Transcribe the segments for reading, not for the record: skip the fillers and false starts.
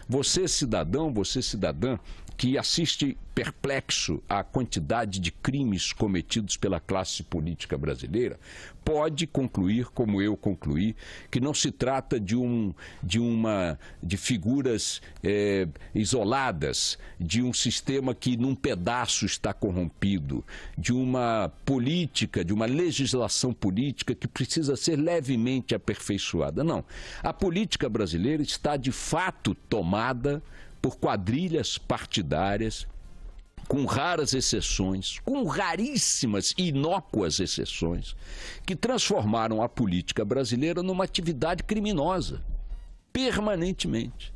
Você, cidadão, você, cidadã, que assiste perplexo à quantidade de crimes cometidos pela classe política brasileira, pode concluir, como eu concluí, que não se trata de figuras isoladas, de um sistema que num pedaço está corrompido, de uma política, de uma legislação política que precisa ser levemente aperfeiçoada. Não. A política brasileira está de fato tomada por quadrilhas partidárias, com raras exceções, com raríssimas e inócuas exceções, que transformaram a política brasileira numa atividade criminosa, permanentemente.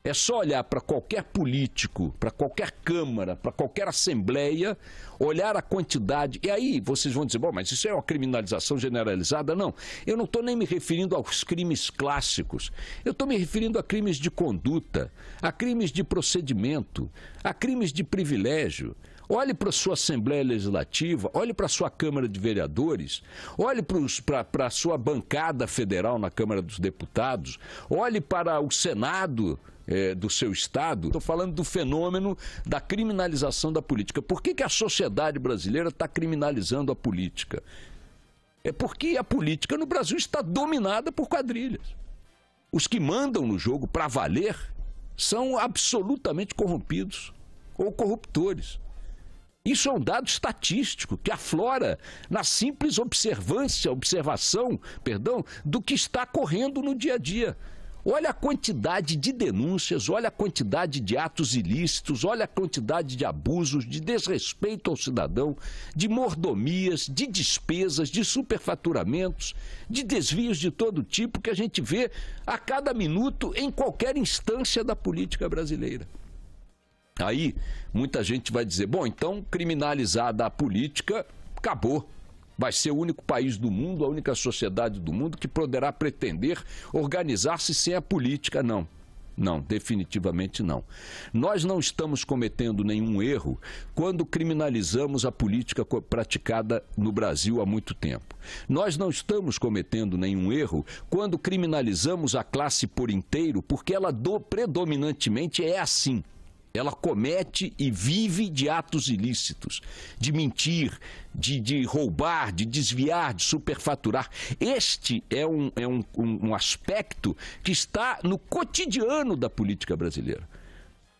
É só olhar para qualquer político, para qualquer Câmara, para qualquer Assembleia, olhar a quantidade. E aí vocês vão dizer, bom, mas isso é uma criminalização generalizada? Não, eu não estou nem me referindo aos crimes clássicos. Eu estou me referindo a crimes de conduta, a crimes de procedimento, a crimes de privilégio. Olhe para a sua Assembleia Legislativa, olhe para a sua Câmara de Vereadores, olhe para a sua bancada federal na Câmara dos Deputados, olhe para o Senado do seu estado. Estou falando do fenômeno da criminalização da política. Por que a sociedade brasileira está criminalizando a política? É porque a política no Brasil está dominada por quadrilhas. Os que mandam no jogo para valer são absolutamente corrompidos ou corruptores. Isso é um dado estatístico que aflora na simples observação, do que está ocorrendo no dia a dia. Olha a quantidade de denúncias, olha a quantidade de atos ilícitos, olha a quantidade de abusos, de desrespeito ao cidadão, de mordomias, de despesas, de superfaturamentos, de desvios de todo tipo que a gente vê a cada minuto em qualquer instância da política brasileira. Aí muita gente vai dizer, bom, então criminalizada a política, acabou. Vai ser o único país do mundo, a única sociedade do mundo que poderá pretender organizar-se sem a política. Não, não, definitivamente não. Nós não estamos cometendo nenhum erro quando criminalizamos a política praticada no Brasil há muito tempo. Nós não estamos cometendo nenhum erro quando criminalizamos a classe por inteiro, porque ela predominantemente é assim. Ela comete e vive de atos ilícitos, de mentir, de roubar, de desviar, de superfaturar. Este é um aspecto que está no cotidiano da política brasileira.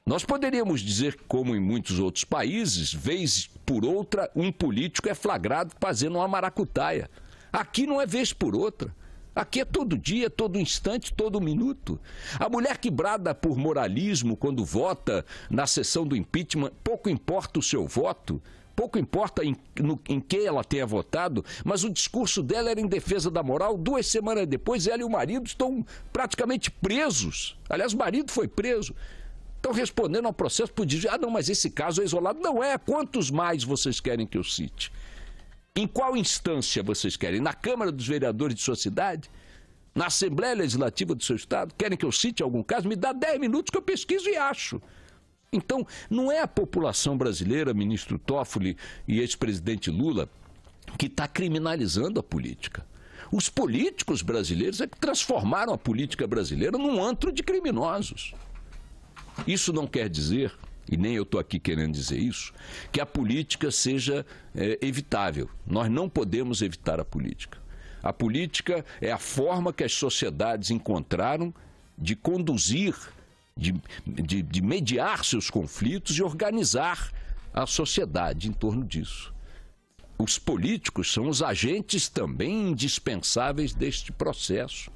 Nós poderíamos dizer, como em muitos outros países, vez por outra, um político é flagrado fazendo uma maracutaia. Aqui não é vez por outra. Aqui é todo dia, todo instante, todo minuto. A mulher que brada por moralismo quando vota na sessão do impeachment, pouco importa o seu voto, pouco importa em que ela tenha votado, mas o discurso dela era em defesa da moral. 2 semanas depois, ela e o marido estão praticamente presos. Aliás, o marido foi preso. Estão respondendo ao processo por dizer, não, mas esse caso é isolado. Não é. Quantos mais vocês querem que eu cite? Em qual instância vocês querem? Na Câmara dos Vereadores de sua cidade? Na Assembleia Legislativa do seu estado? Querem que eu cite algum caso? Me dá 10 minutos que eu pesquiso e acho. Então, não é a população brasileira, ministro Toffoli e ex-presidente Lula, que está criminalizando a política. Os políticos brasileiros é que transformaram a política brasileira num antro de criminosos. Isso não quer dizer, e nem eu estou aqui querendo dizer isso, que a política seja evitável. Nós não podemos evitar a política. A política é a forma que as sociedades encontraram de conduzir, de mediar seus conflitos e organizar a sociedade em torno disso. Os políticos são os agentes também indispensáveis deste processo.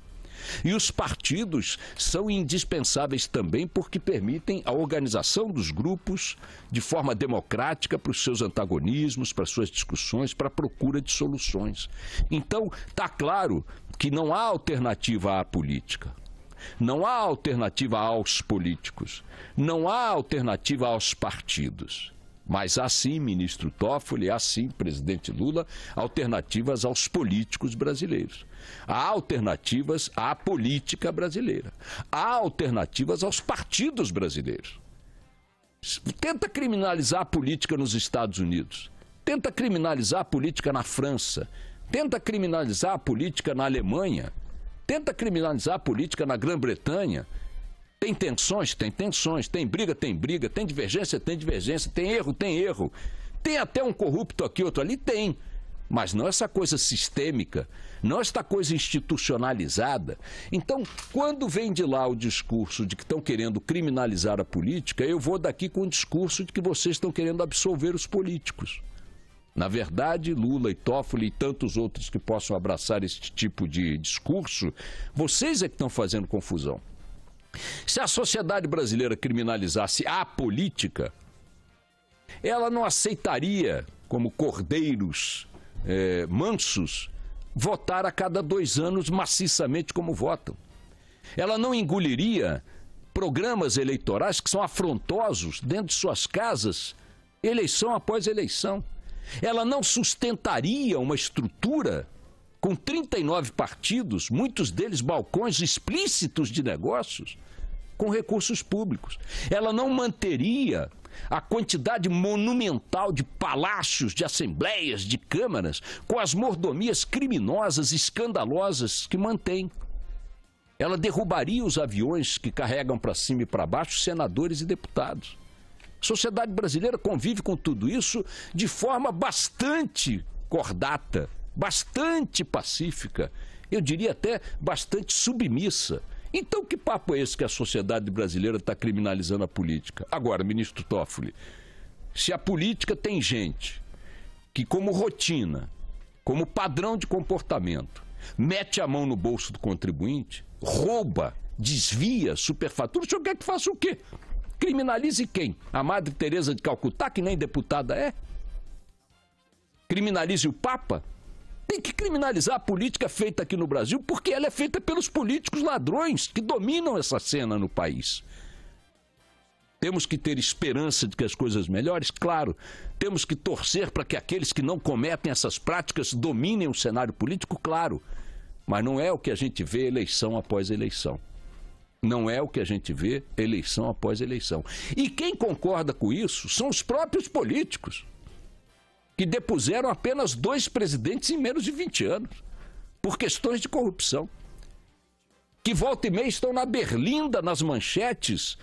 E os partidos são indispensáveis também porque permitem a organização dos grupos de forma democrática para os seus antagonismos, para as suas discussões, para a procura de soluções. Então, está claro que não há alternativa à política. Não há alternativa aos políticos. Não há alternativa aos partidos. Mas há sim, ministro Toffoli, há sim, presidente Lula, alternativas aos políticos brasileiros. Há alternativas à política brasileira. Há alternativas aos partidos brasileiros. Tenta criminalizar a política nos Estados Unidos. Tenta criminalizar a política na França. Tenta criminalizar a política na Alemanha. Tenta criminalizar a política na Grã-Bretanha. Tem tensões? Tem tensões. Tem briga? Tem briga. Tem divergência? Tem divergência. Tem erro? Tem erro. Tem até um corrupto aqui, outro ali? Tem. Mas não essa coisa sistêmica, não esta coisa institucionalizada. Então, quando vem de lá o discurso de que estão querendo criminalizar a política, eu vou daqui com o discurso de que vocês estão querendo absolver os políticos. Na verdade, Lula e Toffoli e tantos outros que possam abraçar esse tipo de discurso, vocês é que estão fazendo confusão. Se a sociedade brasileira criminalizasse a política, ela não aceitaria, como cordeiros mansos, votar a cada 2 anos maciçamente como votam. Ela não engoliria programas eleitorais que são afrontosos dentro de suas casas, eleição após eleição. Ela não sustentaria uma estrutura com 39 partidos, muitos deles balcões explícitos de negócios, com recursos públicos. Ela não manteria a quantidade monumental de palácios, de assembleias, de câmaras, com as mordomias criminosas, escandalosas que mantém. Ela derrubaria os aviões que carregam para cima e para baixo senadores e deputados. A sociedade brasileira convive com tudo isso de forma bastante cordata, bastante pacífica, eu diria até bastante submissa. Então, que papo é esse que a sociedade brasileira está criminalizando a política? Agora, ministro Toffoli, se a política tem gente que, como rotina, como padrão de comportamento, mete a mão no bolso do contribuinte, rouba, desvia, superfatura, o senhor quer que faça o quê? Criminalize quem? A Madre Teresa de Calcutá, que nem deputada é? Criminalize o Papa? Tem que criminalizar a política feita aqui no Brasil, porque ela é feita pelos políticos ladrões que dominam essa cena no país. Temos que ter esperança de que as coisas melhores? Claro. Temos que torcer para que aqueles que não cometem essas práticas dominem o cenário político? Claro. Mas não é o que a gente vê eleição após eleição. Não é o que a gente vê eleição após eleição. E quem concorda com isso são os próprios políticos, que depuseram apenas 2 presidentes em menos de 20 anos, por questões de corrupção. Que volta e meia estão na berlinda, nas manchetes,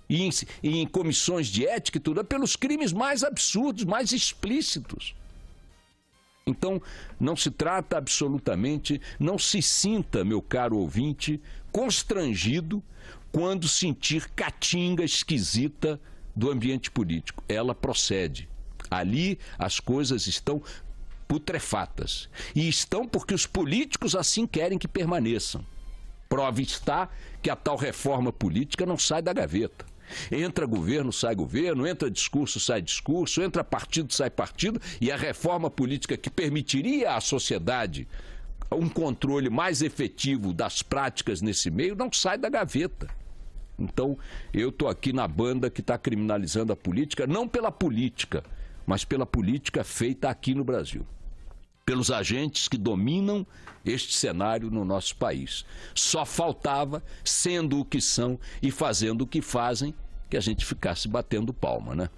e em comissões de ética e tudo, pelos crimes mais absurdos, mais explícitos. Então, não se trata absolutamente, não se sinta, meu caro ouvinte, constrangido quando sentir catinga esquisita do ambiente político. Ela procede. Ali as coisas estão putrefatas. E estão porque os políticos assim querem que permaneçam. Prova está que a tal reforma política não sai da gaveta. Entra governo, sai governo, entra discurso, sai discurso, entra partido, sai partido, e a reforma política que permitiria à sociedade um controle mais efetivo das práticas nesse meio não sai da gaveta. Então, eu estou aqui na banda que está criminalizando a política, não pela política, mas pela política feita aqui no Brasil, pelos agentes que dominam este cenário no nosso país. Só faltava, sendo o que são e fazendo o que fazem, que a gente ficasse batendo palma, né?